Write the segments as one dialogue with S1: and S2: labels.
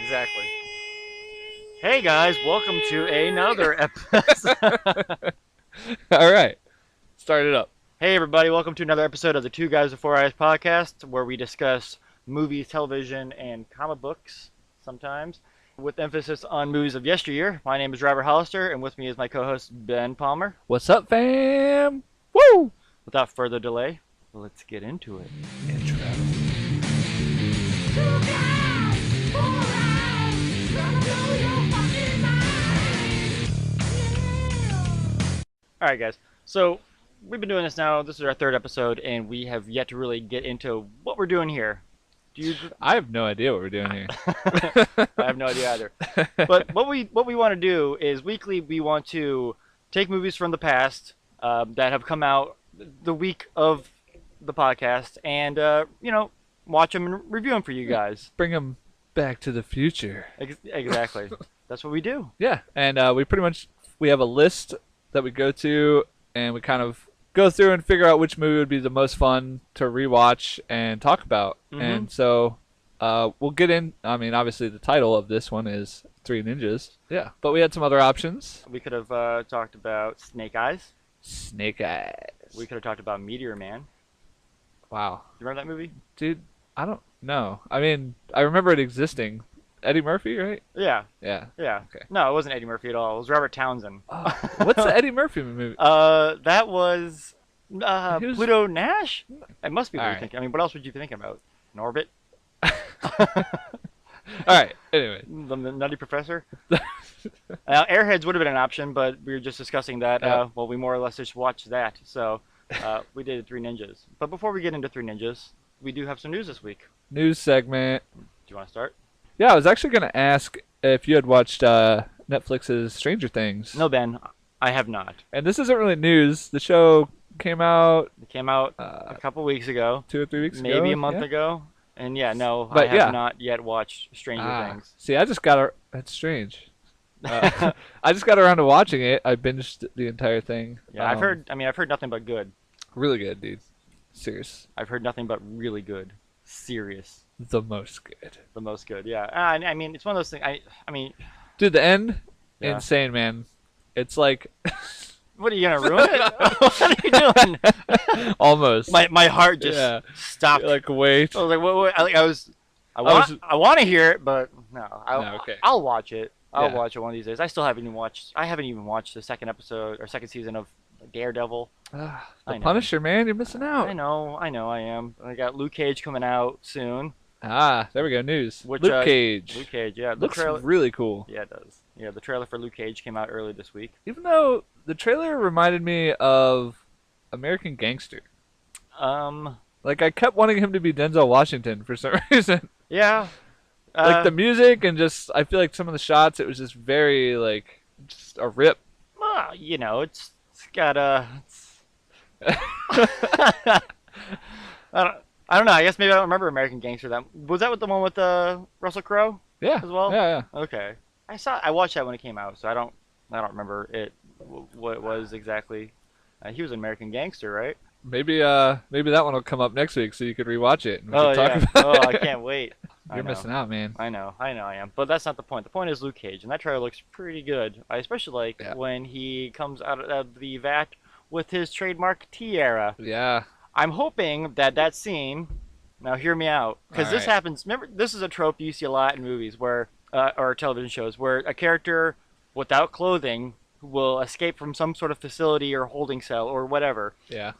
S1: Exactly. Hey guys, welcome to another episode.
S2: All right, start it up.
S1: Hey everybody, welcome to another episode of the Two Guys with Four Eyes podcast, where we discuss movies, television, and comic books sometimes, with emphasis on movies of yesteryear. My name is Robert Hollister, and with me is my co-host Ben Palmer.
S2: What's up, fam? Woo!
S1: Without further delay, let's get into it.
S2: Intro.
S1: All right, guys. So we've been doing this now. This is our third episode, and we have yet to really get into what we're doing here. Do you?
S2: I have no idea what we're doing here.
S1: I have no idea either. But what we want to do is weekly. We want to take movies from the past that have come out the week of the podcast, and watch them and review them for you guys.
S2: Bring them back to the future.
S1: Exactly. That's what we do.
S2: Yeah, and we have a list that we go to, and we kind of go through and figure out which movie would be the most fun to rewatch and talk about.
S1: Mhm.
S2: And so we'll get in. I mean, obviously the title of this one is Three Ninjas. Yeah, but we had some other options.
S1: We could have talked about Snake Eyes.
S2: Snake Eyes.
S1: We could have talked about Meteor Man.
S2: Wow.
S1: You remember that movie?
S2: Dude, I don't know. I mean, I remember it existing. Eddie Murphy, right?
S1: Yeah.
S2: Yeah.
S1: Yeah.
S2: Okay.
S1: No, it wasn't Eddie Murphy at all. It was Robert Townsend.
S2: Oh, what's the Eddie Murphy movie?
S1: That was
S2: He was-
S1: Pluto Nash. It must be what
S2: All
S1: you're
S2: right.
S1: thinking. I mean, what else would you be thinking about? Norbit,
S2: All right. Anyway,
S1: the Nutty Professor. Airheads would have been an option, but we were just discussing that.
S2: Yeah.
S1: Well, we more or less just watched that. So we did Three Ninjas. But before we get into Three Ninjas, we do have some news this week.
S2: news segment.
S1: Do you want to start?
S2: Yeah, I was actually gonna ask if you had watched Netflix's Stranger Things.
S1: No, Ben, I have not.
S2: And this isn't really news. The show came out
S1: It came out a couple weeks ago,
S2: 2 or 3 weeks ago.
S1: maybe a month
S2: yeah?
S1: ago. And yeah, no,
S2: But
S1: I have
S2: yeah.
S1: not yet watched Stranger Things.
S2: See, I just got. That's strange. I just got around to watching it. I binged the entire thing.
S1: Yeah, I've heard. I mean, I've heard nothing but good.
S2: Really good, dude. Serious.
S1: I've heard nothing but really good. Serious.
S2: The most good.
S1: The most good. Yeah. I mean, it's one of those things. I mean,
S2: Dude, the end,
S1: Yeah.
S2: insane, man. It's like
S1: what are you gonna ruin it? What are you doing?
S2: almost.
S1: My heart just
S2: Yeah.
S1: stopped.
S2: Like wait.
S1: I was like, what? I
S2: was-
S1: want to hear it, but no.
S2: No, okay.
S1: I'll watch it. I'll
S2: Yeah.
S1: watch it one of these days. I still haven't even watched. I haven't even watched the second episode or second season of Daredevil.
S2: The
S1: I know.
S2: Punisher, man, you're missing out.
S1: I know, I am. I got Luke Cage coming out soon.
S2: There we go. News.
S1: Which,
S2: Luke Cage.
S1: Luke Cage, yeah. The
S2: Looks
S1: trailer.
S2: really cool.
S1: Yeah, it does. Yeah, the trailer for Luke Cage came out early this week.
S2: Even though the trailer reminded me of American Gangster. Like I kept wanting him to be Denzel Washington for some reason.
S1: Yeah.
S2: Like the music and just I feel like some of the shots it was just very like just a rip.
S1: Well, it's got a. I don't know. I guess maybe I don't remember American Gangster. Was that with the one with Russell Crowe
S2: Yeah.
S1: as well?
S2: Yeah,
S1: Okay. I watched that when it came out, so I don't remember it. What it was exactly. He was an American Gangster, right?
S2: Maybe that one will come up next week so you could rewatch it and we
S1: Oh
S2: can
S1: yeah.
S2: talk about
S1: Oh,
S2: it.
S1: I can't wait. I
S2: You're
S1: know.
S2: missing out, man.
S1: I know, I am. But that's not the point. The point is Luke Cage, and that trailer looks pretty good. I especially like
S2: Yeah.
S1: when he comes out of the vat with his trademark tiara.
S2: Yeah.
S1: I'm hoping that scene. Now, hear me out, because this
S2: Alright.
S1: happens. Remember, this is a trope you see a lot in movies or television shows, where a character without clothing will escape from some sort of facility or holding cell or whatever,
S2: Yeah.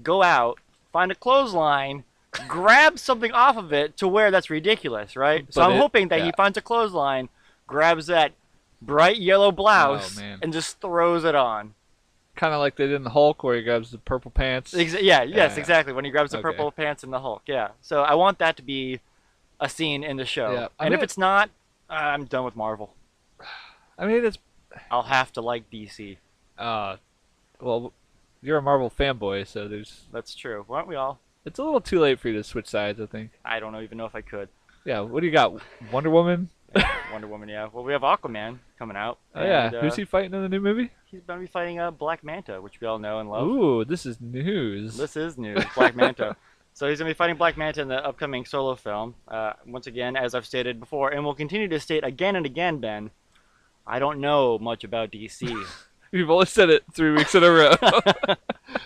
S1: go out, find a clothesline, grab something off of it to wear that's ridiculous, right? So
S2: But
S1: I'm hoping that he
S2: yeah.
S1: finds a clothesline, grabs that bright yellow blouse,
S2: man.
S1: and just throws it on.
S2: Kind of like they did in the Hulk where he grabs the purple pants.
S1: Yes,
S2: Yeah.
S1: exactly. When he grabs the
S2: Okay.
S1: purple pants in the Hulk, yeah. So I want that to be a scene in the show.
S2: Yeah, I
S1: And
S2: mean-
S1: if it's not, I'm done with Marvel.
S2: I mean, it's
S1: I'll have to like DC.
S2: well, you're a Marvel fanboy, so
S1: That's true. Aren't we all?
S2: it's a little too late for you to switch sides, I think.
S1: I don't even know if I could.
S2: Yeah, what do you got? Wonder Woman?
S1: Wonder Woman, yeah. Well, we have Aquaman coming out.
S2: Oh yeah,
S1: and,
S2: who's he fighting in the new movie?
S1: He's going to be fighting Black Manta, which we all know and love.
S2: Ooh, this is news.
S1: This is news. Black Manta. So he's going to be fighting Black Manta in the upcoming solo film. Once again, as I've stated before, and will continue to state again and again, Ben, I don't know much about DC.
S2: You've only said it 3 weeks in a row.
S1: I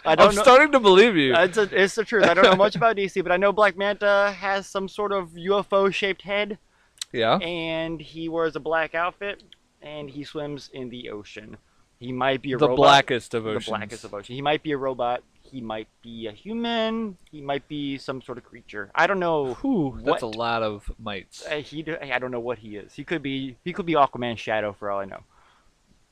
S2: I'm
S1: don't know.
S2: starting to believe you.
S1: It's the truth. I don't know much about DC, but I know Black Manta has some sort of UFO-shaped head,
S2: Yeah.
S1: and he wears a black outfit, and he swims in the ocean. He might be a
S2: The
S1: robot.
S2: blackest of
S1: The
S2: oceans.
S1: blackest of oceans. He might be a robot. He might be a human. He might be some sort of creature. I don't know.
S2: Whew, that's a
S1: what-
S2: lot of mites.
S1: I don't know what he is. He could be Aquaman's shadow for all I know,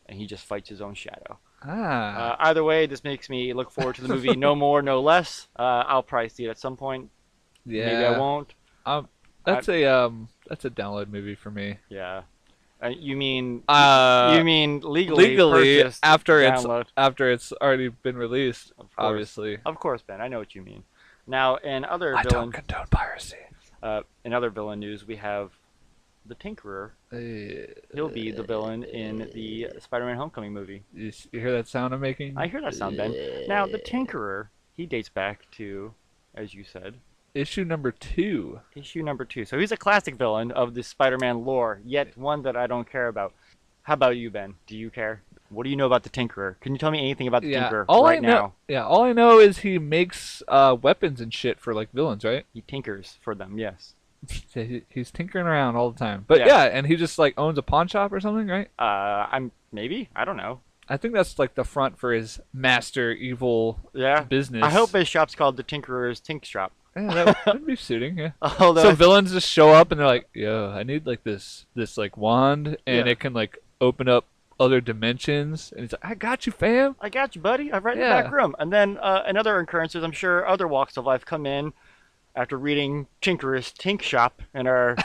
S1: and he just fights his own shadow.
S2: Ah.
S1: Either way, this makes me look forward to the movie No More, No Less. I'll probably see it at some point.
S2: Yeah.
S1: Maybe I won't.
S2: That's a download movie for me.
S1: Yeah. You mean legally purchased,
S2: after
S1: download.
S2: it's already been released,
S1: Of course.
S2: obviously.
S1: Of course, Ben. I know what you mean. Now, in other
S2: I
S1: villain,
S2: don't condone piracy.
S1: in other villain news, we have the Tinkerer. He'll be the villain in the Spider-Man Homecoming movie.
S2: You hear that sound I'm making?
S1: I hear that sound, Ben. Now, the Tinkerer, he dates back to, as you said,
S2: Issue number 2.
S1: issue number 2. So he's a classic villain of the Spider-Man lore, yet one that I don't care about. How about you, Ben? Do you care? What do you know about the Tinkerer? Can you tell me anything about the Tinkerer
S2: all
S1: right
S2: I know,
S1: now?
S2: Yeah, all I know is he makes weapons and shit for like villains, right?
S1: He tinkers for them, yes.
S2: He's tinkering around all the time. But
S1: Yeah.
S2: yeah, and he just like owns a pawn shop or something, right?
S1: I don't know.
S2: I think that's like the front for his master evil
S1: Yeah.
S2: business.
S1: I hope his shop's called the Tinkerer's Tink Shop.
S2: Yeah, that would be suiting, yeah.
S1: Although
S2: So villains just show up and they're like, "Yo, I need like this like wand, and
S1: Yeah.
S2: it can like open up other dimensions." And he's like, "I got you, fam."
S1: I got you, buddy. I'm right in the
S2: Yeah.
S1: back room. And then in other occurrences, I'm sure other walks of life come in after reading Tinkerer's Tink Shop and are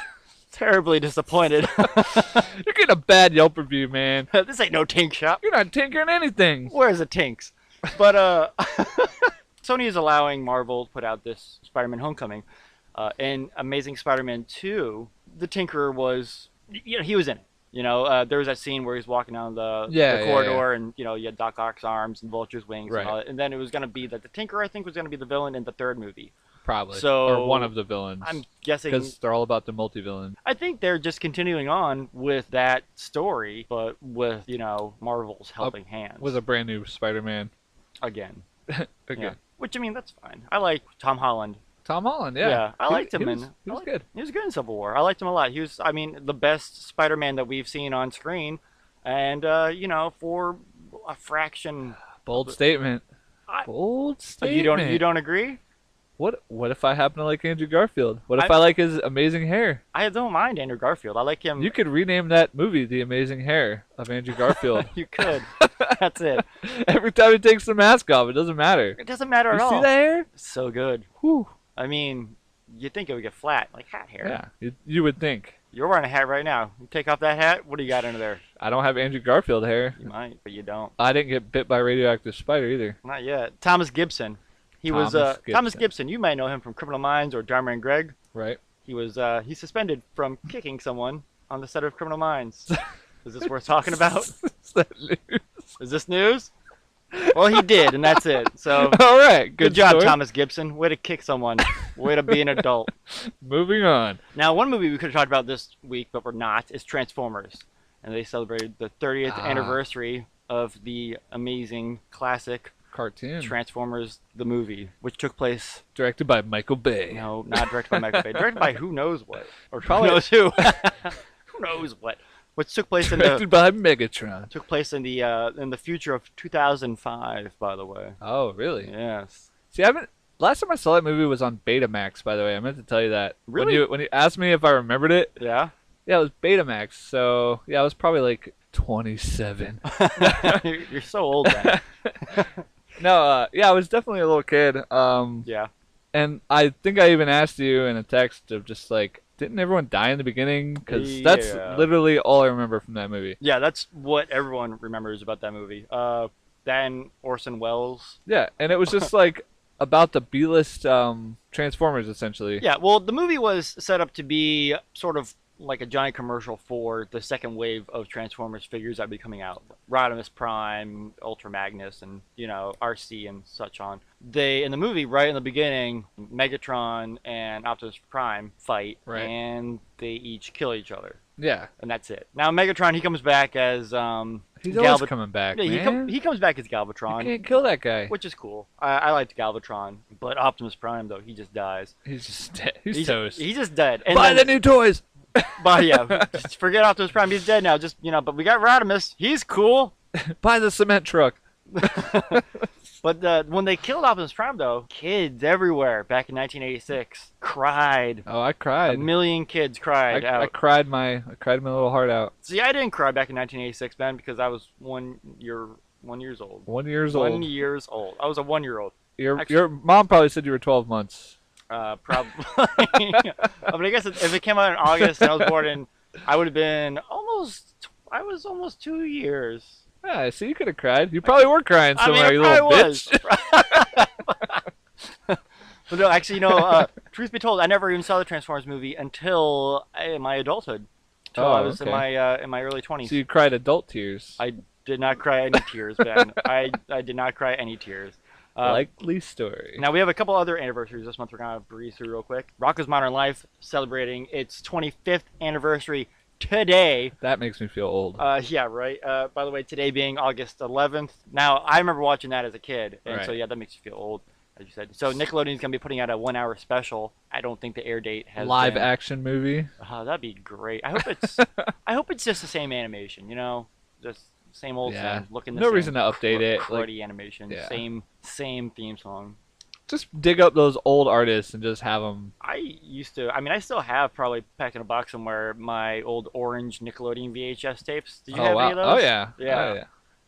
S1: terribly disappointed.
S2: You're getting a bad Yelp review, man.
S1: This ain't no Tink Shop.
S2: You're not tinkering anything.
S1: Where's the Tinks? But Sony is allowing Marvel to put out this Spider-Man Homecoming. In Amazing Spider-Man 2, the Tinkerer was, he was in it. There was that scene where he's walking down the corridor, and you had Doc Ock's arms and Vulture's wings,
S2: Right.
S1: and all that. And then it was going to be that the Tinkerer, I think, was going to be the villain in the third movie.
S2: Probably.
S1: So,
S2: or one of the villains.
S1: I'm guessing.
S2: Because they're all about the multi-villain.
S1: I think they're just continuing on with that story, but with Marvel's helping hands
S2: With a brand new Spider-Man.
S1: again.
S2: Okay.
S1: Yeah. Which, I mean, that's fine. I like Tom Holland.
S2: Tom Holland, yeah.
S1: Yeah, I liked him
S2: he was,
S1: in.
S2: he was good.
S1: He was good in Civil War. I liked him a lot. He was, I mean, the best Spider-Man that we've seen on screen, and for a fraction.
S2: Bold statement.
S1: I-
S2: Bold statement.
S1: You don't agree?
S2: What if I happen to like Andrew Garfield? What if I like his amazing hair?
S1: I don't mind Andrew Garfield. I like him.
S2: You could rename that movie The Amazing Hair of Andrew Garfield.
S1: You could. That's it.
S2: Every time he takes the mask off, it doesn't matter.
S1: It doesn't matter
S2: You
S1: at all.
S2: see that hair?
S1: So good.
S2: Whew.
S1: I mean, you'd think it would get flat, like hat hair.
S2: Yeah, you would think.
S1: You're wearing a hat right now. You take off that hat, what do you got under there?
S2: I don't have Andrew Garfield hair.
S1: You might, but you don't.
S2: I didn't get bit by a radioactive spider either.
S1: Not yet. Thomas Gibson. He was
S2: Thomas
S1: Thomas
S2: Gibson.
S1: Gibson. You might know him from Criminal Minds or Dharma and Greg.
S2: Right?
S1: He was he's suspended from kicking someone on the set of Criminal Minds. Is this worth talking about?
S2: Is that news?
S1: Is this news? Well, he did, and that's it. So
S2: All right.
S1: good job,
S2: story.
S1: Thomas Gibson. Way to kick someone. Way to be an adult.
S2: Moving on.
S1: Now, one movie we could have talked about this week, but we're not, is Transformers. And they celebrated the 30th anniversary of the amazing classic
S2: Cartoon.
S1: Transformers, the movie, which took place,
S2: Directed by Michael Bay.
S1: no, not directed by Michael Bay, directed by who knows what. Or
S2: Probably-
S1: who knows who. Who knows what. Which took place
S2: Directed by Megatron.
S1: in the future of 2005, by the way.
S2: Oh, really?
S1: Yes.
S2: See, I haven't. Last time I saw that movie was on Betamax, by the way. I meant to tell you that.
S1: Really?
S2: When you asked me if I remembered it,
S1: Yeah?
S2: yeah, it was Betamax. So, yeah, I was probably like 27.
S1: You're so old, man.
S2: No, yeah, I was definitely a little kid.
S1: Yeah.
S2: And I think I even asked you in a text of just like, didn't everyone die in the beginning? Because that's
S1: Yeah.
S2: literally all I remember from that movie.
S1: Yeah, that's what everyone remembers about that movie. Then Orson Welles.
S2: Yeah, and it was just like about the B-list Transformers, essentially.
S1: Yeah, well, the movie was set up to be sort of like a giant commercial for the second wave of Transformers figures that would be coming out. Rodimus Prime, Ultra Magnus, and RC and such on. They in the movie right in the beginning, Megatron and Optimus Prime fight,
S2: Right.
S1: and they each kill each other,
S2: Yeah.
S1: and that's it. Now Megatron, he comes back as
S2: He's always coming back,
S1: yeah,
S2: man.
S1: he comes back as
S2: You
S1: Galvatron,
S2: can't kill that guy.
S1: which is cool. I liked Galvatron, but Optimus Prime though, he just dies.
S2: He's just dead. He's toast.
S1: He's just dead. And
S2: Buy
S1: then-
S2: the new toys.
S1: But yeah, just forget Optimus Prime. He's dead now. Just but we got Rodimus. He's cool.
S2: Buy the cement truck.
S1: But when they killed Optimus Prime, though, kids everywhere back in 1986 cried.
S2: Oh, I
S1: A
S2: cried.
S1: million kids cried
S2: I
S1: out.
S2: cried my little heart out.
S1: See, I didn't cry back in 1986, Ben, because I was 1 years old.
S2: 1 years
S1: 1
S2: old.
S1: years old. I was a 1-year-old.
S2: Your
S1: Actually-
S2: your mom probably said you were 12 months.
S1: Probably. But I guess if it came out in August and I was born in, I would have been almost. I was almost 2 years.
S2: Yeah, see, you could have cried. You probably were crying
S1: I mean,
S2: somewhere,
S1: I
S2: you little
S1: probably
S2: bitch.
S1: was. But no, actually, truth be told, I never even saw the Transformers movie until my adulthood. Until I was
S2: okay.
S1: in my early 20s.
S2: So you cried adult tears.
S1: I did not cry any tears, Ben. I did not cry any tears.
S2: Likely story.
S1: Now we have a couple other anniversaries this month. We're gonna breeze through real quick. Rocko's Modern Life celebrating its 25th anniversary today.
S2: That makes me feel old.
S1: Yeah, right. By the way, today being August 11th. Now I remember watching that as a kid, and so
S2: Right.
S1: yeah, that makes you feel old, as you said. So Nickelodeon's gonna be putting out a 1-hour special. I don't think the air date has
S2: Live
S1: been.
S2: action movie.
S1: That'd be great. I hope it's. I hope it's just the same animation. Just same old
S2: Yeah.
S1: same. Looking the
S2: No
S1: same.
S2: reason to update it, like-
S1: Cruddy animation.
S2: Yeah.
S1: Same theme song.
S2: Just dig up those old artists and just have them.
S1: I used to. I mean, I still have probably packed in a box somewhere my old orange Nickelodeon VHS tapes. Did you have any of those?
S2: Oh yeah.
S1: Yeah.
S2: Oh, yeah.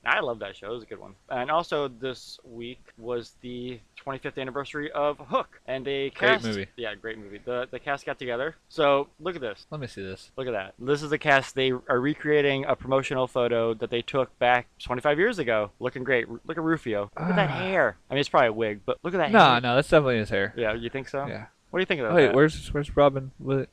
S1: I love that show. It was a good one. And also this week was the 25th anniversary of Hook, and they
S2: Great
S1: cast.
S2: movie.
S1: Yeah, great movie. The cast got together. So look at this.
S2: Let me see this.
S1: Look at that. This is the cast. They are recreating a promotional photo that they took back 25 years ago. Looking great. Look at Rufio. Look at that hair. I mean, it's probably a wig, but look at that
S2: No,
S1: hair.
S2: no, that's definitely his hair.
S1: Yeah, you think so?
S2: Yeah.
S1: What do you think of
S2: Oh,
S1: that?
S2: wait, where's Robin? What?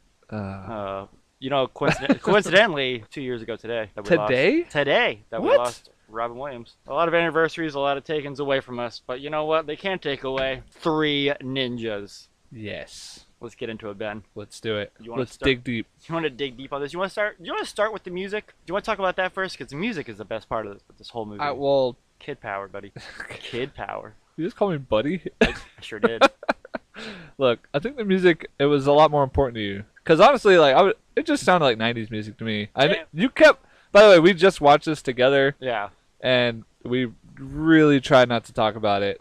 S1: Coincidentally, 2 years ago today. That we
S2: Today?
S1: Lost, today that we
S2: What?
S1: lost Robin Williams. A lot of anniversaries, a lot of takings away from us. But you know what? They can't take away 3 ninjas.
S2: Yes.
S1: Let's get into it, Ben.
S2: Let's do it.
S1: You wanna
S2: Let's
S1: start?
S2: dig deep.
S1: You want to dig deep on this? You want to start? Do you want to start with the music? Do you want to talk about that first? Because the music is the best part of this whole movie.
S2: Well,
S1: Kid power, buddy. Kid power.
S2: you just call me buddy.
S1: I sure did.
S2: Look, I think the music it was a lot more important to you because honestly, like it just sounded like '90s music to me.
S1: Yeah.
S2: You kept. By the way, we just watched this together,
S1: Yeah.
S2: and we really tried not to talk about it,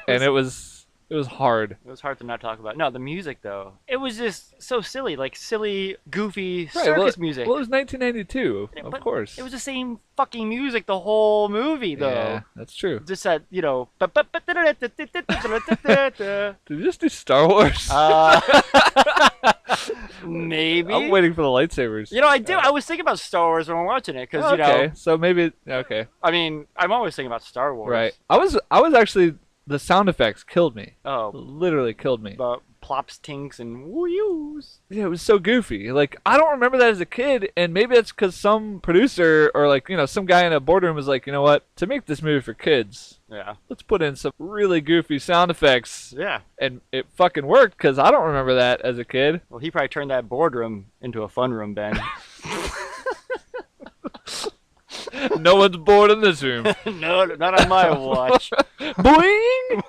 S2: and it was hard.
S1: It was hard to not talk about. No, the music though. It was just so silly, like silly, goofy
S2: Right,
S1: circus music.
S2: Well, it was 1992,
S1: Yeah,
S2: of
S1: but
S2: course.
S1: It was the same fucking music the whole movie though.
S2: Yeah, that's true.
S1: Just that,
S2: Did you just do Star Wars?
S1: maybe.
S2: I'm waiting for the lightsabers.
S1: I do. I was thinking about Star Wars when I'm watching it because
S2: Okay, so maybe okay,
S1: I mean, I'm always thinking about Star Wars.
S2: right. I was actually the sound effects killed me.
S1: Oh,
S2: Literally killed me.
S1: the plops, tinks, and woo-yoos.
S2: Yeah, it was so goofy. Like I don't remember that as a kid, and maybe that's because some producer or some guy in a boardroom was like, you know what? To make this movie for kids,
S1: Yeah.
S2: let's put in some really goofy sound effects,
S1: Yeah.
S2: and it fucking worked because I don't remember that as a kid.
S1: Well, he probably turned that boardroom into a fun room, Ben.
S2: No one's bored in this room.
S1: No, not on my watch.
S2: Boing!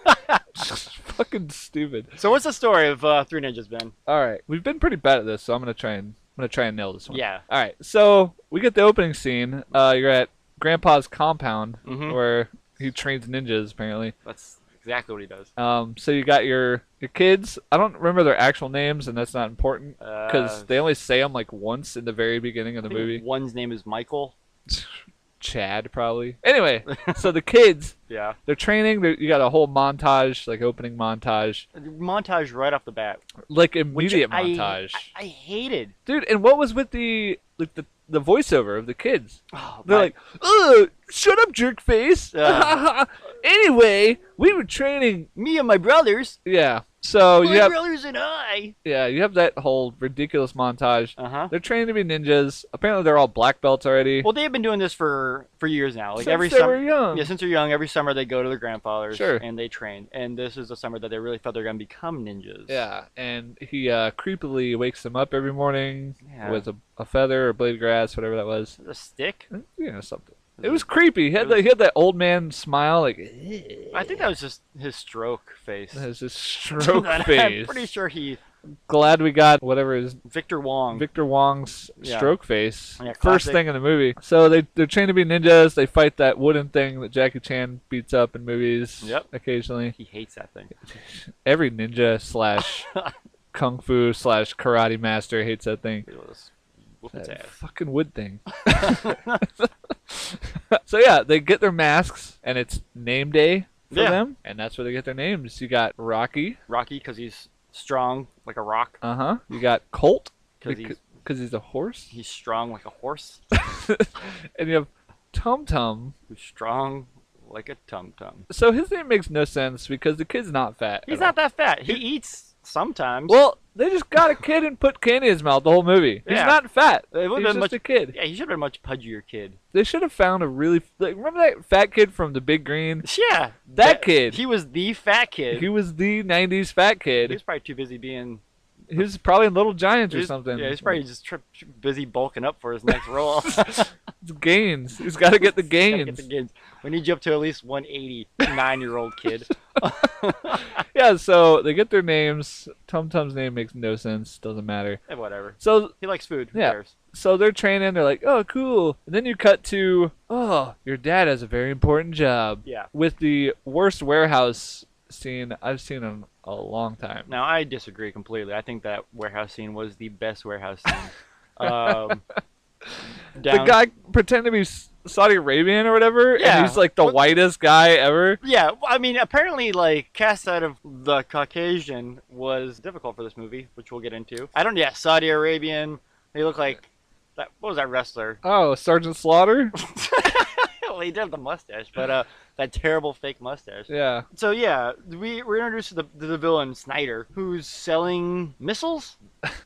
S2: Fucking stupid.
S1: So what's the story of Three Ninjas, Ben?
S2: All right, we've been pretty bad at this, so I'm gonna try and nail this one.
S1: Yeah.
S2: All right, so we get the opening scene. You're at Grandpa's compound
S1: Mhm.
S2: where he trains ninjas, apparently.
S1: That's exactly what he does.
S2: So you got your kids. I don't remember their actual names, and that's not important because they only say them like once in the very beginning of the movie.
S1: One's name is Michael.
S2: Chad, probably. Anyway, so the kids,
S1: Yeah.
S2: they're training. You got a whole montage, like opening montage,
S1: Montage right off the bat.
S2: like
S1: Which
S2: immediate
S1: I-
S2: montage,
S1: I hated.
S2: dude. And what was with the voiceover of the kids?
S1: Oh,
S2: They're
S1: my-
S2: like, "Ugh, shut up, jerk face."
S1: Yeah.
S2: Anyway, we were training.
S1: me and my brothers.
S2: Yeah, So
S1: My
S2: you have
S1: brother's an eye.
S2: you have that whole ridiculous montage.
S1: Uh-huh.
S2: They're trained to be ninjas. Apparently, they're all black belts already.
S1: Well, they have been doing this for years now. Like
S2: Since
S1: every
S2: they
S1: summer,
S2: were young.
S1: yeah, since they're young, every summer they go to their grandfathers
S2: Sure.
S1: and they train. And this is the summer that they really thought they're gonna become ninjas.
S2: Yeah, and he creepily wakes them up every morning
S1: Yeah.
S2: with a feather or blade of grass, whatever that was.
S1: A stick.
S2: Something. It was creepy. He had that old man smile, like.
S1: I think that was just his stroke face.
S2: That was his stroke
S1: I'm
S2: face.
S1: pretty sure
S2: Glad we got whatever his
S1: Victor
S2: Wong's
S1: Yeah.
S2: stroke face.
S1: Yeah,
S2: First
S1: classic.
S2: thing in the movie. So they're trained to be ninjas. They fight that wooden thing that Jackie Chan beats up in movies.
S1: Yep.
S2: Occasionally.
S1: He hates that thing.
S2: Every ninja slash kung fu slash karate master hates that thing.
S1: It was whoop its
S2: That
S1: ass.
S2: fucking wood thing. So yeah, they get their masks and it's name day for
S1: Yeah.
S2: them, and that's where they get their names. You got Rocky.
S1: Rocky, because he's strong like a rock.
S2: You got Colt
S1: Because
S2: he's a horse,
S1: he's strong like a horse.
S2: and you have Tum Tum.
S1: Who's strong like a tum-tum.
S2: So his name makes no sense because the kid's not fat.
S1: He's
S2: at
S1: not that fat. He eats sometimes.
S2: Well, they just got a kid and put candy in his mouth the whole movie. He's
S1: Yeah.
S2: not fat.
S1: It would've
S2: He's
S1: been
S2: just
S1: much-
S2: a kid.
S1: Yeah, he should have been a much pudgier kid.
S2: They should have found a really remember that fat kid from The Big Green?
S1: Yeah.
S2: That kid.
S1: He was the fat kid.
S2: He was the '90s fat
S1: He
S2: kid.
S1: was probably too busy being...
S2: He was probably in Little Giants or
S1: he's-
S2: something.
S1: Yeah, he's probably just busy bulking up for his next role.
S2: It's gains. He's got to get the
S1: Gotta
S2: gains.
S1: get the gains. We need you up to at least 189-year-old kid.
S2: Yeah, so they get their names. Tum Tum's name makes no sense. Doesn't matter.
S1: Whatever.
S2: So
S1: He likes food. Who
S2: Yeah.
S1: cares?
S2: so they're training. They're like, oh, cool. And then you cut to, oh, your dad has a very important job.
S1: Yeah.
S2: With the worst warehouse scene I've seen in a long time.
S1: Now, I disagree completely. I think that warehouse scene was the best warehouse scene.
S2: The guy pretending to be Saudi Arabian or whatever,
S1: Yeah.
S2: and he's like the
S1: What-
S2: whitest guy ever.
S1: Yeah, well, I mean, apparently, like, cast out of the Caucasian was difficult for this movie, which we'll get into. Yeah, Saudi Arabian. They look like what was that wrestler?
S2: Oh, Sergeant Slaughter?
S1: Well, he did have the mustache, but that terrible fake mustache.
S2: Yeah.
S1: So yeah, we're introduced to the villain Snyder, who's selling missiles,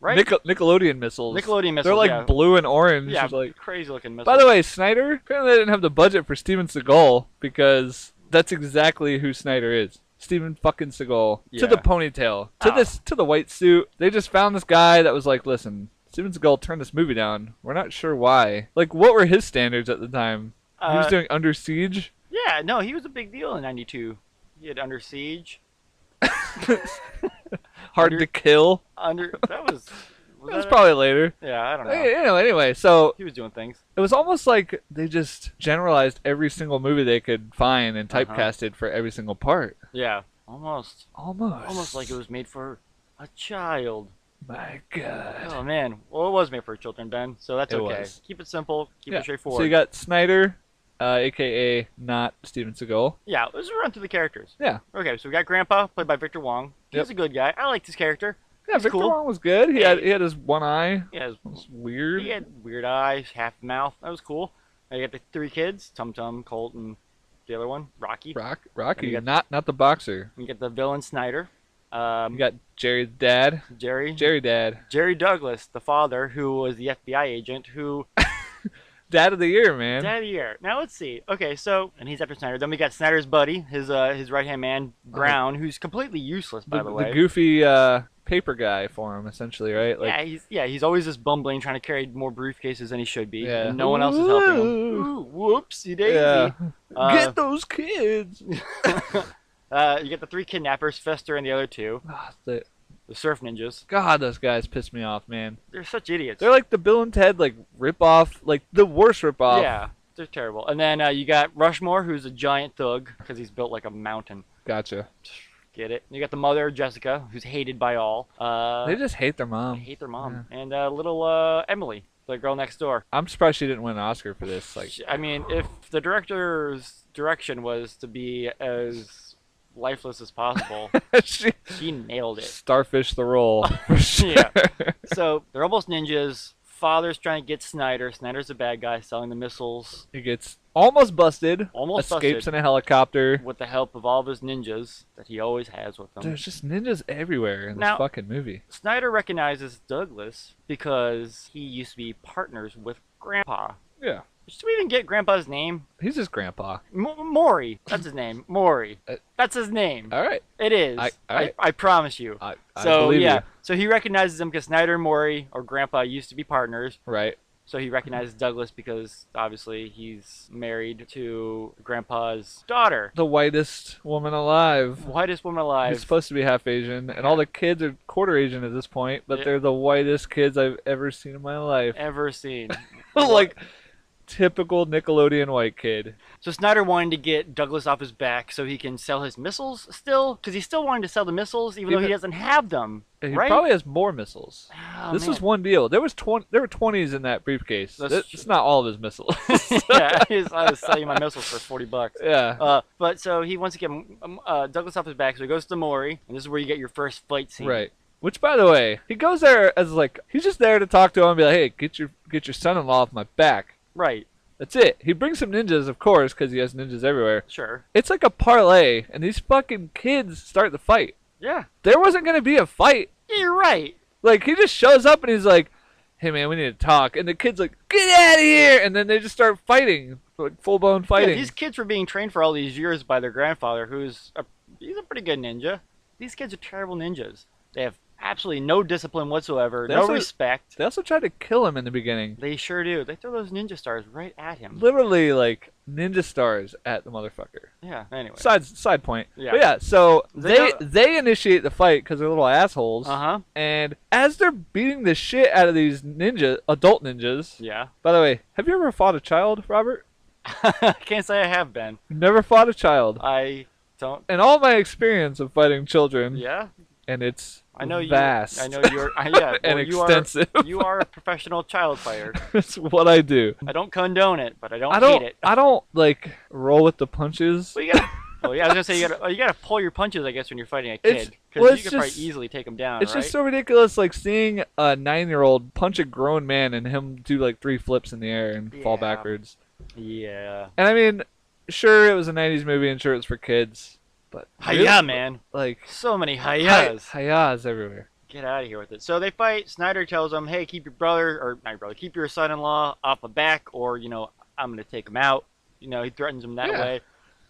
S1: right?
S2: Nickelodeon missiles.
S1: Nickelodeon missiles.
S2: They're like
S1: yeah.
S2: blue and orange.
S1: Yeah,
S2: It's like.
S1: crazy looking missiles.
S2: By the way, Snyder, apparently they didn't have the budget for Steven Seagal because that's exactly who Snyder is. Steven fucking Seagal.
S1: Yeah.
S2: To the ponytail.
S1: Oh.
S2: To the white suit. They just found this guy that was like, listen, Steven Seagal turned this movie down. We're not sure why. Like, what were his standards at the time? He was doing Under Siege?
S1: Yeah, no, he was a big deal in '92. He had Under Siege.
S2: Hard to Kill?
S1: That was.
S2: That was probably later.
S1: Yeah, I don't know.
S2: Anyway, so
S1: He was doing things.
S2: it was almost like they just generalized every single movie they could find and typecasted for every single part.
S1: Yeah, almost like it was made for a child.
S2: My God.
S1: Oh man, well it was made for children, Ben. So that's
S2: It
S1: okay.
S2: was.
S1: Keep it simple. Keep
S2: Yeah.
S1: it straightforward.
S2: So you got Snyder, aka not Steven Seagal.
S1: Yeah, let's run through the characters.
S2: Yeah.
S1: Okay, so we got Grandpa, played by Victor Wong. He's
S2: Yep.
S1: a good guy. I liked his character.
S2: Yeah,
S1: He's
S2: Victor
S1: cool.
S2: Wong was good. He
S1: Yeah.
S2: had his one eye.
S1: Yeah,
S2: It was weird.
S1: he had weird eyes, half mouth. That was cool. I got the three kids: Tum Tum, Colt, and the other one, Rocky.
S2: Rocky,
S1: You got-
S2: not the boxer.
S1: You get the villain Snyder.
S2: You got Jerry's dad.
S1: Jerry
S2: Dad.
S1: Douglas, the father, who was the FBI agent, who
S2: Dad of the year, man.
S1: Dad of the year. Now let's see. Okay, so and he's after Snyder. Then we got Snyder's buddy, his right hand man, Brown, who's completely useless by the way.
S2: The goofy paper guy for him, essentially, right? Like,
S1: He's always just bumbling, trying to carry more briefcases than he should be.
S2: Yeah.
S1: And no one else is helping him.
S2: Ooh.
S1: Ooh, whoopsie daisy.
S2: yeah.
S1: Uh,
S2: Get those kids.
S1: You get the three kidnappers, Fester and the other two, the surf ninjas.
S2: God, those guys piss me off, man.
S1: They're such idiots.
S2: They're like the Bill and Ted like rip off, like the worst rip off.
S1: Yeah, they're terrible. And then you got Rushmore, who's a giant thug because he's built like a mountain.
S2: Gotcha.
S1: Get it? You got the mother, Jessica, who's hated by all.
S2: They just hate their
S1: They
S2: mom.
S1: hate their mom. And little Emily, the girl next door.
S2: I'm surprised she didn't win an Oscar for this. Like,
S1: I mean, if the director's direction was to be as lifeless as possible,
S2: she
S1: she nailed it.
S2: starfish the role. For sure.
S1: Yeah. So they're almost ninjas. father's trying to get Snyder. Snyder's a bad guy selling the missiles.
S2: He gets almost busted.
S1: Almost
S2: escapes
S1: busted
S2: in a helicopter.
S1: with the help of all of his ninjas that he always has with him.
S2: There's just ninjas everywhere in this
S1: Now-
S2: fucking movie.
S1: Snyder recognizes Douglas because he used to be partners with Grandpa.
S2: Yeah.
S1: Should we even get Grandpa's name?
S2: He's his grandpa.
S1: Maury. That's his name. Maury.
S2: Uh,
S1: That's his name.
S2: All right.
S1: It is. I promise you.
S2: I
S1: So
S2: believe
S1: yeah.
S2: you.
S1: So he recognizes him because Snyder and Maury or Grandpa used to be partners.
S2: Right.
S1: So he recognizes Douglas because obviously he's married to Grandpa's daughter.
S2: The whitest woman alive.
S1: Whitest woman
S2: He's
S1: alive
S2: supposed to be half Asian, and all the kids are quarter Asian at this point, but
S1: Yeah.
S2: they're the whitest kids I've ever seen in my life.
S1: ever seen.
S2: Like, typical Nickelodeon white kid.
S1: So Snyder wanted to get Douglas off his back so he can sell his missiles still, because he still wanted to sell the missiles even though he doesn't have them.
S2: He
S1: right?
S2: probably has more missiles.
S1: Oh,
S2: This
S1: man.
S2: was one deal. There were 20s in that briefcase.
S1: That's
S2: It's not all of his missiles.
S1: Yeah, I was selling my missiles for $40.
S2: Yeah.
S1: But so he wants to get Douglas off his back, so he goes to Maury, and this is where you get your first fight scene.
S2: Right. Which, by the way, he goes there as like he's just there to talk to him and be like, "Hey, get your son-in-law off my back."
S1: Right.
S2: That's it. He brings some ninjas, of course, because he has ninjas everywhere.
S1: Sure.
S2: It's like a parlay, and these fucking kids start the fight.
S1: Yeah.
S2: There wasn't gonna be a fight.
S1: You're right.
S2: Like, he just shows up and he's like, "Hey man, we need to talk," and the kid's like, "Get out of here!" And then they just start fighting, like full-blown fighting.
S1: Yeah, these kids were being trained for all these years by their grandfather, he's a pretty good ninja. These kids are terrible ninjas. They have absolutely no discipline whatsoever,
S2: They
S1: no
S2: also-
S1: respect.
S2: They also tried to kill him in the beginning.
S1: They sure do. They throw those ninja stars right at him.
S2: Literally, like, ninja stars at the motherfucker.
S1: Yeah. Anyway.
S2: Side point.
S1: Yeah.
S2: But yeah, so
S1: They
S2: they initiate the fight because they're little assholes.
S1: Uh-huh.
S2: And as they're beating the shit out of these adult ninjas.
S1: Yeah.
S2: By the way, have you ever fought a child, Robert?
S1: Can't say I have been.
S2: Never fought a child.
S1: I don't.
S2: In all my experience of fighting children,
S1: Yeah.
S2: and it's
S1: I know
S2: vast.
S1: you. I know you're. Yeah.
S2: and
S1: well,
S2: extensive.
S1: You are a professional child fighter.
S2: That's what I do.
S1: I don't condone it, but I don't,
S2: I don't.
S1: hate it.
S2: I don't like roll with the punches.
S1: Well, you gotta. Oh yeah, I was gonna say you gotta pull your punches, I guess, when you're fighting a
S2: It's-
S1: kid, because
S2: well,
S1: you
S2: it's
S1: could
S2: just-
S1: probably easily take him down,
S2: It's
S1: right?
S2: just so ridiculous, like seeing a 9-year-old punch a grown man and him do like 3 flips in the air and fall
S1: Yeah.
S2: backwards.
S1: Yeah.
S2: And I mean, sure, it was a 90s movie and sure it was for kids, but
S1: Hiya, man.
S2: like
S1: So many hayas.
S2: hayas everywhere.
S1: Get out of here with it. So they fight. Snyder tells him, "Hey, keep your brother, or not your brother, keep your son-in-law off my back, or I'm gonna take him out." He threatens him that
S2: Yeah.
S1: way.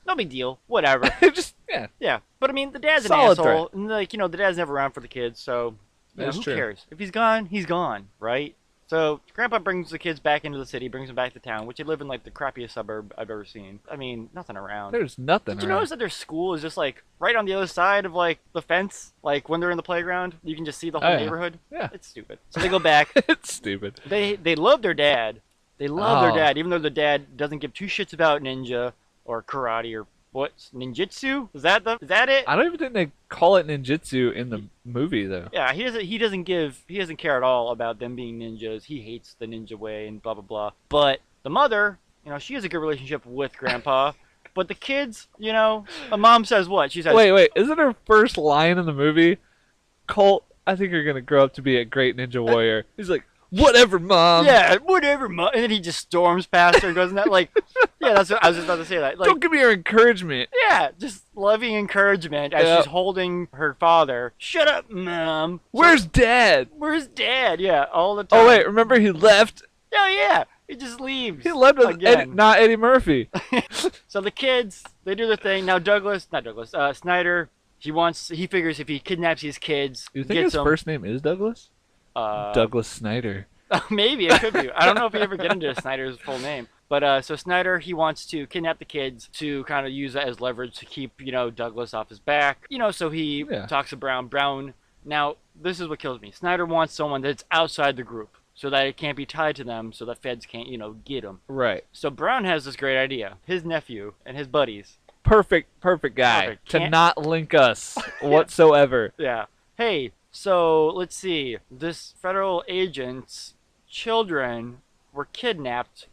S1: No big deal. Whatever.
S2: Just yeah,
S1: Yeah. But I mean, the dad's an
S2: Solid
S1: asshole, and the dad's never around for the kids, so
S2: That's
S1: who
S2: true.
S1: cares? If he's gone, he's gone, right? So Grandpa brings the kids back into the city, brings them back to town, which they live in like the crappiest suburb I've ever seen. I mean, nothing around.
S2: there's nothing.
S1: Did you
S2: around.
S1: notice that their school is just like right on the other side of like the fence? Like when they're in the playground, you can just see the whole
S2: Oh, yeah.
S1: neighborhood.
S2: Yeah.
S1: It's stupid. So they go back.
S2: It's stupid.
S1: They love their dad. They love their
S2: Oh.
S1: dad, even though the dad doesn't give two shits about ninja or karate or what's ninjutsu. Is that it?
S2: I don't even think they call it ninjutsu in the movie though.
S1: Yeah, he doesn't care at all about them being ninjas. He hates the ninja way and blah blah blah. But the mother, she has a good relationship with Grandpa. But the kids, a mom says what? She says,
S2: Wait, isn't her first line in the movie, Colt, I think you're gonna grow up to be a great ninja warrior. He's like, whatever, mom.
S1: yeah, whatever, mom. And then he just storms past her and goes in that like, yeah, that's what I was just about to say that. Like,
S2: Don't give me your encouragement.
S1: yeah, just loving encouragement as
S2: Yeah.
S1: she's holding her father. Shut up, mom.
S2: Where's dad?
S1: Where's dad? Yeah, all the time.
S2: Oh wait, remember he left?
S1: Oh yeah, he just leaves.
S2: He left with
S1: again.
S2: not Eddie Murphy.
S1: So the kids, they do their thing. Now Snyder, he figures if he kidnaps these kids,
S2: You think
S1: gets
S2: his
S1: them,
S2: first name is Douglas? Douglas Snyder.
S1: Maybe it could be. I don't know if we ever get into Snyder's full name. But so Snyder, he wants to kidnap the kids to kind of use that as leverage to keep, Douglas off his back. So he talks to Brown. Brown, now, this is what kills me. Snyder wants someone that's outside the group so that it can't be tied to them so the feds can't, get him.
S2: Right.
S1: So Brown has this great idea. His nephew and his buddies.
S2: Perfect guy
S1: Perfect.
S2: to
S1: Can't-
S2: not link us whatsoever.
S1: Yeah. Hey, so let's see. This federal agent's children were kidnapped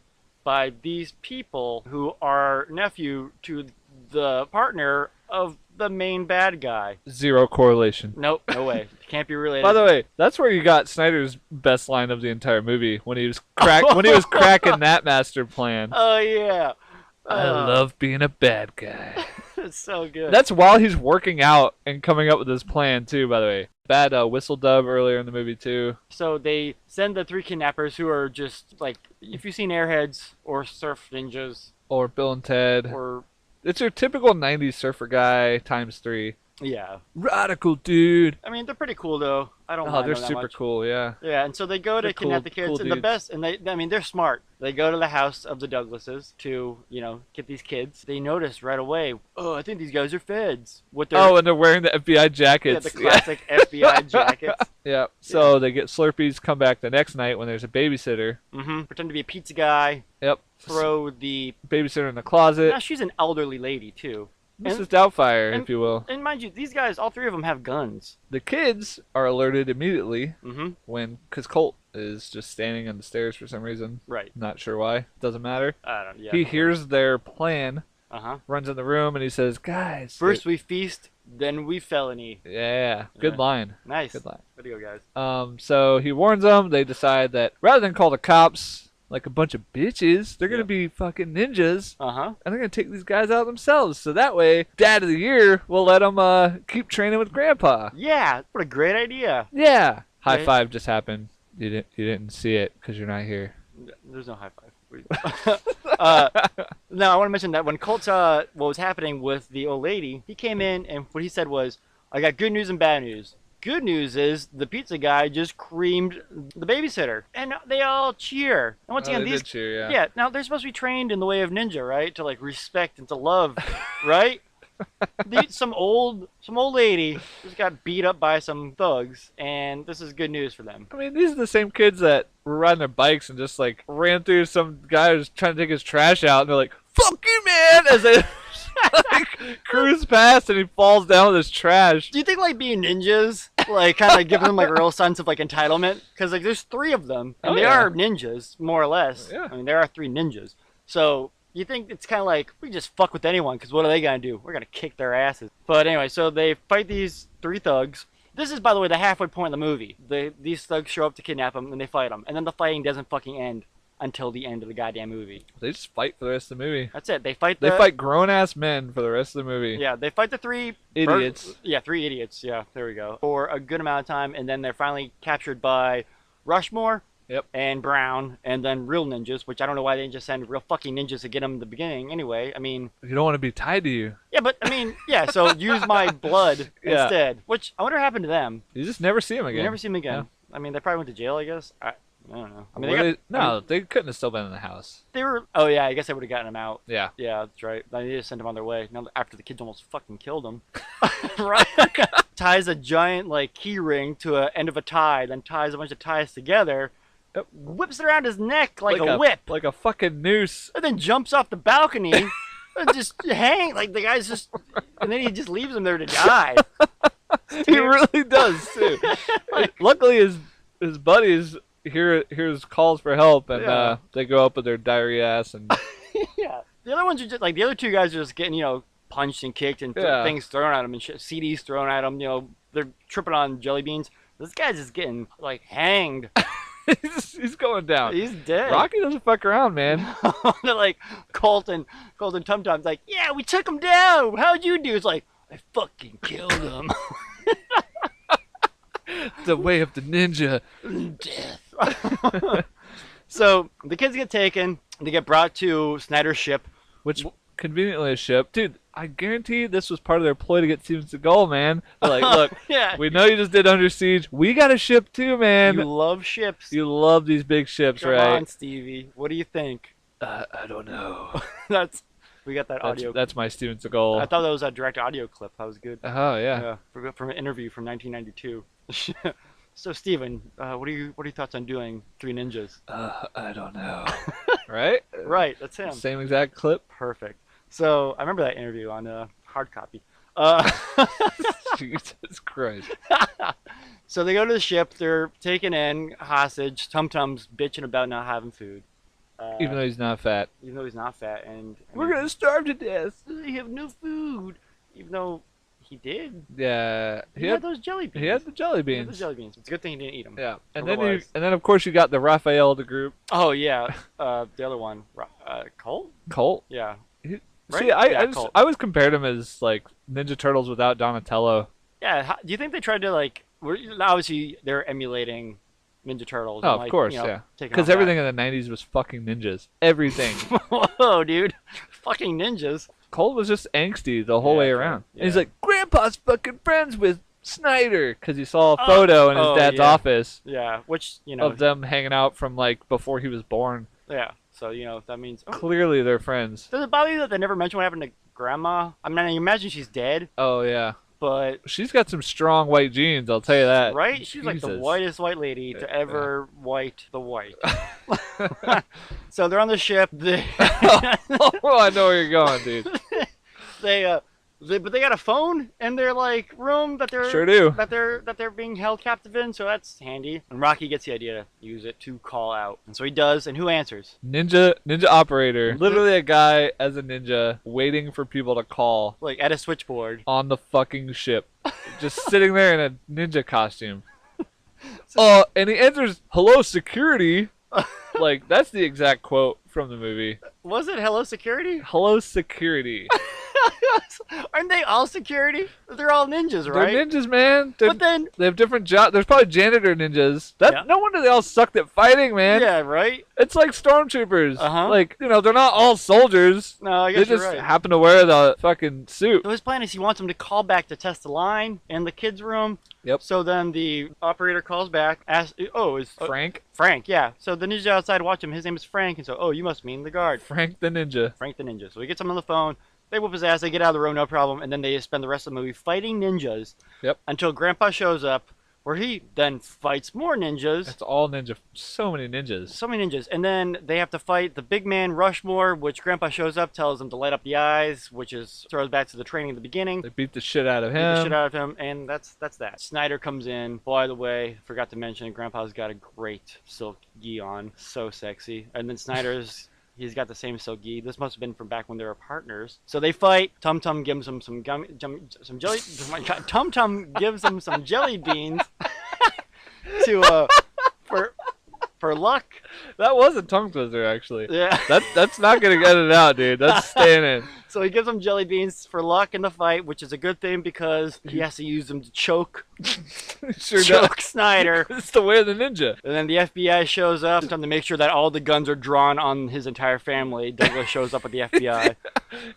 S1: by these people who are nephew to the partner of the main bad guy.
S2: Zero correlation.
S1: Nope, no way. Can't be related.
S2: By the way, that's where you got Snyder's best line of the entire movie when he was cracking that master plan.
S1: Oh yeah.
S2: I love being a bad guy.
S1: It's so good.
S2: That's while he's working out and coming up with his plan too. By the way, bad whistle dub earlier in the movie too.
S1: So they send the 3 kidnappers who are just like, if you've seen Airheads or Surf Ninjas
S2: Or Bill and Ted.
S1: or
S2: It's your typical '90s surfer guy times 3.
S1: yeah.
S2: Radical dude.
S1: I mean, they're pretty cool though. I don't
S2: Oh,
S1: mind
S2: they're
S1: them that
S2: super
S1: much.
S2: cool. Yeah.
S1: Yeah, and so they go to
S2: They're
S1: kidnap
S2: cool-
S1: the kids,
S2: cool
S1: and the
S2: dudes.
S1: best, and I mean, they're smart. They go to the house of the Douglases to, get these kids. They notice right away, oh, I think these guys are feds. With their,
S2: Oh, and they're wearing the FBI
S1: yeah,
S2: jackets.
S1: the classic FBI jackets.
S2: Yeah. So they get Slurpees, come back the next night when there's a babysitter.
S1: Pretend to be a pizza guy.
S2: Yep.
S1: Throw the.
S2: Babysitter in the closet.
S1: Now she's an elderly lady too.
S2: Mrs. Doubtfire,
S1: and-
S2: if you will.
S1: And mind you, these guys, all 3 of them have guns.
S2: The kids are alerted immediately because Colt is just standing on the stairs for some reason.
S1: Right.
S2: Not sure why. Doesn't matter.
S1: I don't. Yeah.
S2: He hears their plan,
S1: Uh-huh.
S2: runs in the room, and he says, "Guys,
S1: First we feast, then we felony.
S2: yeah, good
S1: Yeah.
S2: line.
S1: Nice.
S2: Good line.
S1: Way to go, guys.
S2: So he warns them. They decide that rather than call the cops like a bunch of bitches, they're gonna
S1: Yeah.
S2: be fucking ninjas,
S1: Uh-huh.
S2: and they're gonna take these guys out themselves. So that way, Dad of the Year will let them keep training with Grandpa.
S1: Yeah, what a great idea.
S2: Yeah. High
S1: Right.
S2: five just happened. You didn't see it because you're not here.
S1: There's no high five. No, I want to mention that when Colt saw what was happening with the old lady, he came in and what he said was, I got good news and bad news. Good news is the pizza guy just creamed the babysitter. And they all cheer. And once
S2: Oh,
S1: again,
S2: they
S1: these...
S2: did cheer, yeah.
S1: Yeah, now they're supposed to be trained in the way of ninja, right? To like respect and to love, right? Some old lady just got beat up by some thugs, and this is good news for them.
S2: I mean, these are the same kids that were riding their bikes and just like ran through some guy who's trying to take his trash out, and they're like, "Fuck you, man!" as they like, cruise past, and he falls down with his trash.
S1: Do you think like being ninjas, like kind of giving them like a real sense of like entitlement? Because like there's 3 of them, and
S2: Oh,
S1: they
S2: yeah.
S1: are ninjas more or less.
S2: Yeah.
S1: I mean, there are 3 ninjas. So you think it's kind of like we just fuck with anyone? Because what are they gonna do? We're gonna kick their asses. But anyway, so they fight these 3 thugs. This is, by the way, the halfway point of the movie. These thugs show up to kidnap them, and they fight them, and then the fighting doesn't fucking end until the end of the goddamn movie.
S2: They just fight for the rest of the movie.
S1: That's it. They fight.
S2: They fight grown ass men for the rest of the movie.
S1: Yeah, they fight the 3
S2: Idiots.
S1: Yeah, 3 idiots. Yeah, there we go. For a good amount of time, and then they're finally captured by Rushmore.
S2: Yep.
S1: And Brown, and then real ninjas, which I don't know why they didn't just send real fucking ninjas to get them in the beginning. Anyway, I mean,
S2: You don't want to be tied to you.
S1: yeah, but I mean, yeah. So use my blood
S2: Yeah.
S1: instead. Which I wonder what happened to them.
S2: You just never see them again.
S1: You never see them again. I mean, they probably went to jail. I guess. I don't know. I mean,
S2: Were
S1: they
S2: no, they couldn't have still been in the house.
S1: they were. Oh yeah, I guess I would have gotten them out.
S2: Yeah.
S1: Yeah, that's right. They just sent them on their way. Now after the kids almost fucking killed them. Right. Ties a giant like key ring to an end of a tie, then ties a bunch of ties together.
S2: Yep.
S1: Whips it around his neck like a
S2: a
S1: whip,
S2: Like a fucking noose.
S1: and then jumps off the balcony and just hang like the guy's just, and then he just leaves him there to die.
S2: He really does too. Luckily, his buddies hears calls for help, and
S1: Yeah.
S2: they go up with their diary ass, and
S1: Yeah. The other ones are just like the other 2 guys are just getting punched and kicked and
S2: Yeah.
S1: things thrown at them and shit, CDs thrown at them. They're tripping on jelly beans. This guy's just getting like hanged.
S2: he's going down.
S1: He's dead.
S2: Rocky doesn't fuck around, man.
S1: They're like Colton Tum Tum's like, yeah, we took him down. How'd you do? It's like, I fucking killed him.
S2: The way of the ninja.
S1: Death. So the kids get taken. They get brought to Snyder's ship.
S2: Which conveniently a ship. Dude, I guarantee this was part of their ploy to get Steven Seagal, man. They're like, look,
S1: Yeah.
S2: we know you just did Under Siege. We got a ship too, man.
S1: You love ships.
S2: You love these big ships,
S1: Come
S2: right?
S1: on, Stevie. What do you think?
S2: I don't know.
S1: We got that audio.
S2: That's my Steven Seagal.
S1: I thought that was a direct audio clip. That was good.
S2: Oh, yeah.
S1: From an interview from 1992. So, Steven, what are your thoughts on doing 3 Ninjas?
S2: I don't know. Right?
S1: Right, that's him.
S2: Same exact clip.
S1: Perfect. So, I remember that interview on hard copy.
S2: Jesus Christ.
S1: So they go to the ship. They're taken in hostage. Tum Tum's bitching about not having food.
S2: Even though he's not fat.
S1: Even though he's not fat, and I
S2: We're
S1: mean,
S2: gonna starve to death.
S1: they have no food. even though he did.
S2: Yeah,
S1: He had those jelly beans.
S2: he had the jelly
S1: He had the
S2: beans.
S1: jelly beans. It's a good thing he didn't eat them.
S2: Yeah, and
S1: Otherwise...
S2: then of course you got the Raphael of the group,
S1: Oh yeah, the other one, Colt.
S2: Colt.
S1: Yeah.
S2: He-
S1: Right?
S2: See, I
S1: Yeah,
S2: I, just,
S1: Colt.
S2: I always compared him as like Ninja Turtles without Donatello.
S1: Yeah. Do you think they tried to like? Obviously, they're emulating Ninja Turtles.
S2: Oh,
S1: and,
S2: of
S1: like,
S2: course,
S1: you know,
S2: yeah.
S1: taking
S2: Because
S1: off
S2: everything in the '90s was fucking ninjas. Everything.
S1: that. Whoa, dude! Fucking ninjas.
S2: Colt was just angsty the whole
S1: Yeah,
S2: way
S1: okay.
S2: around.
S1: Yeah.
S2: And he's like, Grandpa's fucking friends with Snyder, because he saw a photo in his dad's
S1: yeah.
S2: office
S1: Yeah, which you know.
S2: of them hanging out from like before he was born.
S1: Yeah. So you know that means. Oh,
S2: Clearly, they're friends.
S1: does it bother you that they never mention what happened to Grandma? I mean, I imagine she's dead,
S2: Oh yeah,
S1: but
S2: she's got some strong white genes. I'll tell you that.
S1: right? She's like the
S2: Jesus.
S1: whitest white lady to ever white the white. So they're on the ship.
S2: Oh, I know where you're going, dude.
S1: But they got a phone in their like room that they're
S2: Sure do.
S1: that they're being held captive in, so that's handy. And Rocky gets the idea to use it to call out, and so he does. And who answers?
S2: Ninja operator. Literally a guy as a ninja waiting for people to call
S1: Like at a switchboard.
S2: on the fucking ship. Just sitting there in a ninja costume. And he answers, "Hello, security." Like, that's the exact quote from the movie.
S1: Was it hello security?
S2: Hello, security.
S1: Aren't they all security? They're all ninjas, right?
S2: They're ninjas, man.
S1: But then,
S2: They have different jobs. There's probably janitor ninjas.
S1: Yeah.
S2: No wonder they all sucked at fighting, man.
S1: yeah, right?
S2: It's like stormtroopers.
S1: Uh-huh.
S2: Like, they're not all soldiers.
S1: No, I
S2: They
S1: guess
S2: just
S1: you're right.
S2: happen to wear the fucking suit.
S1: So his plan is he wants them to call back to test the line in the kids' room.
S2: Yep.
S1: So then the operator calls back, asks, is
S2: Frank.
S1: Frank, yeah. So the ninja outside watch him. His name is Frank, and so, you must mean the guard.
S2: Frank the ninja.
S1: Frank the ninja. So he gets him on the phone. They whoop his ass. They get out of the room, no problem. And then they spend the rest of the movie fighting ninjas.
S2: Yep.
S1: Until Grandpa shows up, where he then fights more ninjas.
S2: That's all ninja. So many ninjas.
S1: So many ninjas. And then they have to fight the big man Rushmore, which Grandpa shows up, tells him to light up the eyes, which is throws back to the training at the beginning.
S2: They beat the shit out of
S1: Beat
S2: him.
S1: the shit out of him, and that's that. Snyder comes in. By the way, forgot to mention, Grandpa's got a great silk gi on, so sexy. And then he's got the same silk gi. This must have been from back when they were partners. So they fight. Tum Tum gives him some jelly. Oh my God. Tum Tum gives him some jelly beans to for luck.
S2: That was a tongue twister, actually.
S1: Yeah.
S2: That's not gonna get it out, dude. That's staying in.
S1: So he gives him jelly beans for luck in the fight, which is a good thing because he has to use them to choke
S2: Sure
S1: choke
S2: does.
S1: Snyder.
S2: It's the way of the ninja.
S1: And then the FBI shows up to make sure that all the guns are drawn on his entire family. Douglas shows up with the FBI.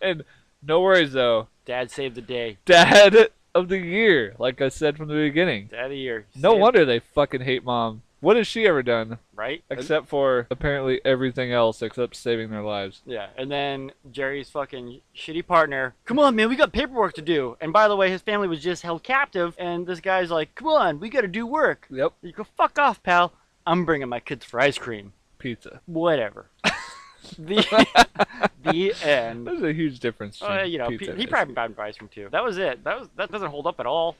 S2: And no worries though.
S1: Dad saved the day.
S2: Dad of the year, like I said from the beginning.
S1: Dad of the year.
S2: No
S1: Saved-
S2: wonder they fucking hate mom. What has she ever done?
S1: Right?
S2: Except for apparently everything else except saving their lives.
S1: Yeah. And then Jerry's fucking shitty partner. Come on, man, we got paperwork to do. And by the way, his family was just held captive. And this guy's like, come on, we got to do work.
S2: Yep.
S1: You go, fuck off, pal. I'm bringing my kids for ice cream.
S2: Pizza.
S1: Whatever. the end.
S2: There's a huge difference. Between pizza
S1: he
S2: and
S1: probably bought for ice cream too. That was it. That doesn't hold up at all,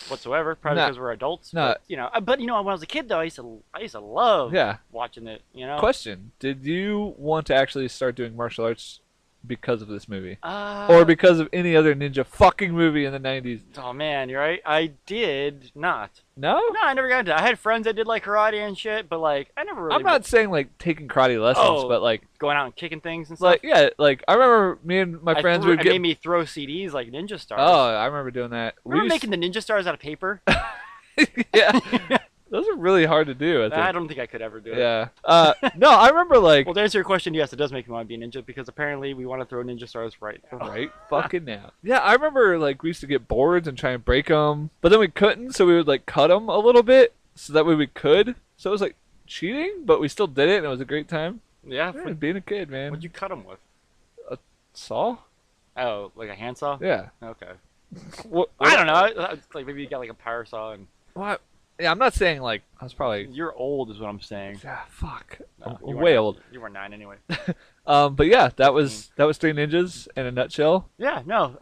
S1: whatsoever. Probably
S2: Nah.
S1: because we're adults.
S2: Nah.
S1: But when I was a kid though, I used to love
S2: Yeah.
S1: watching it. You know.
S2: Question: did you want to actually start doing martial arts because of this movie,
S1: Uh,
S2: or because of any other ninja fucking movie in the '90s?
S1: Oh man, you're right. I did not.
S2: No.
S1: No, I never got into it. I had friends that did like karate and shit, but like I never really.
S2: I'm not saying like taking karate lessons,
S1: Oh.
S2: but like
S1: going out and kicking things and stuff.
S2: I remember me and my friends would
S1: It
S2: get.
S1: made me throw CDs like Ninja Stars.
S2: Oh, I remember doing that.
S1: Remember
S2: used-
S1: making the Ninja Stars out of paper?
S2: yeah, those are really hard to do. I think.
S1: I don't think I could ever do it.
S2: Yeah. No, I remember like.
S1: Well, to answer your question, yes, it does make me want to be a ninja because apparently we want to throw Ninja Stars right now.
S2: Right fucking now. Yeah, I remember like we used to get boards and try and break them, but then we couldn't, so we would like cut them a little bit, so that way we could. So it was like cheating, but we still did it, and it was a great time.
S1: Yeah.
S2: Yeah, being a kid, man.
S1: What'd you cut them with?
S2: Saw?
S1: Oh, like a handsaw?
S2: Yeah.
S1: Okay.
S2: What?
S1: I don't know. Like maybe you got like a power saw and.
S2: What? Yeah, I'm not saying like I was probably.
S1: You're old, is what I'm saying.
S2: Yeah, fuck.
S1: No,
S2: I'm
S1: you
S2: way
S1: weren't-
S2: old.
S1: You were 9 anyway.
S2: But yeah, that was Three Ninjas in a nutshell.
S1: Yeah. No.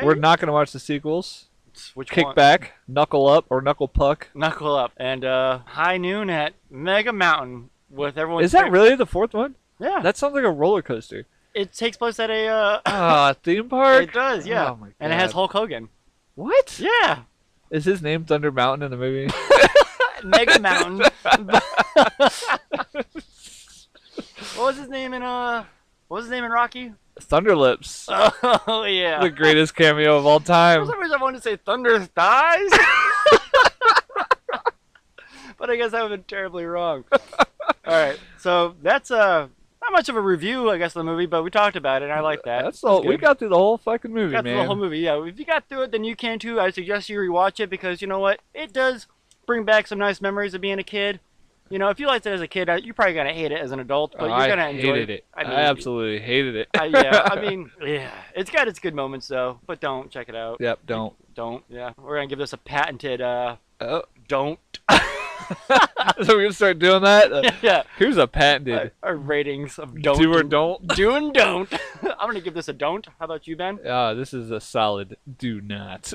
S2: We're not gonna watch the sequels.
S1: Which
S2: Kick
S1: one?
S2: back, knuckle up, or knuckle puck.
S1: Knuckle up and high noon at Mega Mountain with everyone.
S2: Is that really the fourth one?
S1: Yeah.
S2: That sounds like a roller coaster.
S1: It takes place at a.
S2: Theme park?
S1: It does, yeah.
S2: Oh my god.
S1: And it has Hulk Hogan.
S2: What?
S1: Yeah.
S2: Is his name Thunder Mountain in the movie?
S1: Mega Mountain. What was his name in Rocky?
S2: Thunderlips.
S1: Oh yeah.
S2: The greatest cameo of all
S1: For
S2: time.
S1: some reason I wanted to say Thunder Thighs. But I guess I would have been terribly wrong. Alright, so that's not much of a review, I guess, of the movie, but we talked about it, and I like that.
S2: That's all. We got through the whole fucking movie,
S1: got
S2: man.
S1: through the whole movie, yeah. If you got through it, then you can too. I suggest you rewatch it because you know what? It does bring back some nice memories of being a kid. You know, if you liked it as a kid, you're probably gonna hate it as an adult, but you're gonna enjoy
S2: hated it.
S1: I mean,
S2: I absolutely hated it.
S1: yeah, I mean, yeah, it's got its good moments though, but don't check it out.
S2: Yep, don't.
S1: Don't. Yeah, we're gonna give this a patented
S2: Oh.
S1: don't.
S2: So we're gonna start doing that.
S1: Yeah.
S2: Here's a patented
S1: Our ratings of don't
S2: do or don't.
S1: do and don't. I'm gonna give this a don't. How about you, Ben?
S2: This is a solid do not.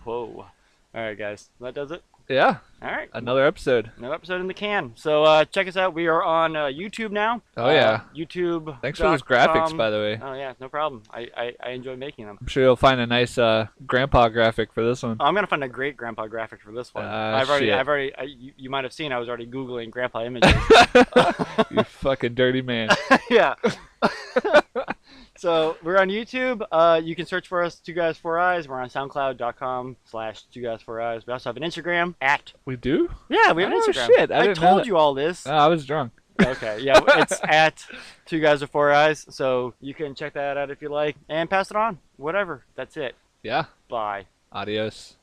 S1: Whoa. All right, guys, that does it.
S2: Yeah,
S1: All right,
S2: another episode.
S1: another episode in the can. So check us out. We are on YouTube now.
S2: Oh yeah.
S1: YouTube.
S2: Thanks for those graphics, by the way.
S1: Oh yeah, no problem. I enjoy making them.
S2: I'm sure you'll find a nice grandpa graphic for this one.
S1: I'm gonna find a great grandpa graphic for this one. You might have seen I was already googling grandpa images.
S2: You fucking dirty man.
S1: Yeah. So we're on YouTube. You can search for us, Two Guys Four Eyes. We're on SoundCloud.com/Two Guys Four Eyes. We also have an Instagram at.
S2: We do?
S1: Yeah, we have an
S2: Oh,
S1: Instagram.
S2: shit, I didn't know
S1: told
S2: that.
S1: you all this.
S2: I was drunk.
S1: Okay, yeah, it's at Two Guys with Four Eyes. So you can check that out if you like and pass it on. Whatever. That's it.
S2: Yeah.
S1: Bye.
S2: Adios.